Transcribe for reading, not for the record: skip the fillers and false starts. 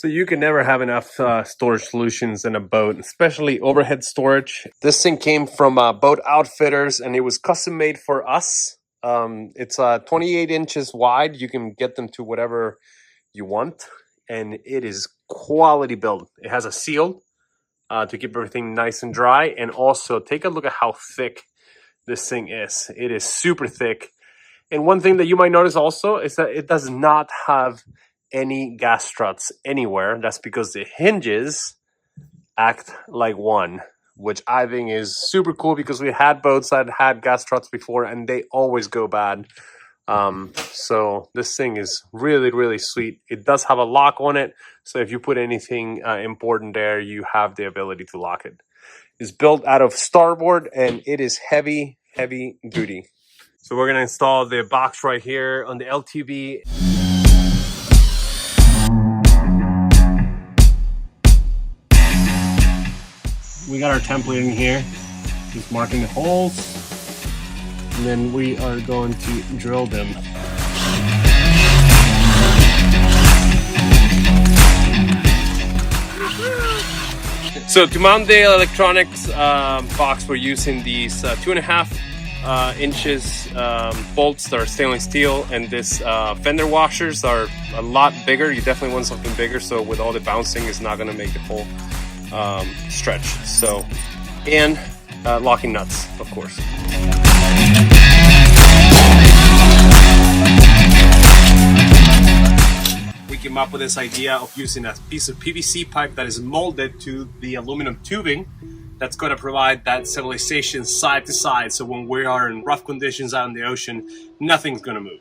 So you can never have enough storage solutions in a boat, especially overhead storage. This thing came from Boat Outfitters, and it was custom made for us. It's 28 inches wide. You can get them to whatever you want, and it is quality build. It has a seal to keep everything nice and dry, and also take a look at how thick this thing is. It is super thick. And one thing that you might notice also is that it does not have any gas struts anywhere. That's because the hinges act like one, which I think is super cool because we had boats that had gas struts before and they always go bad. So this thing is really, really sweet. It does have a lock on it. So if you put anything important there, you have the ability to lock it. It's built out of starboard and it is heavy, heavy duty. So we're gonna install the box right here on the LTV. We got our template in here, just marking the holes, and then we are going to drill them. So to mount the electronics box, we're using these 2.5 inches bolts that are stainless steel, and this fender washers are a lot bigger. You definitely want something bigger, so with all the bouncing, it's not going to make the whole stretch. So, and locking nuts, of course. We came up with this idea of using a piece of PVC pipe that is molded to the aluminum tubing that's going to provide that stabilization side to side, so when we are in rough conditions out in the ocean, nothing's going to move.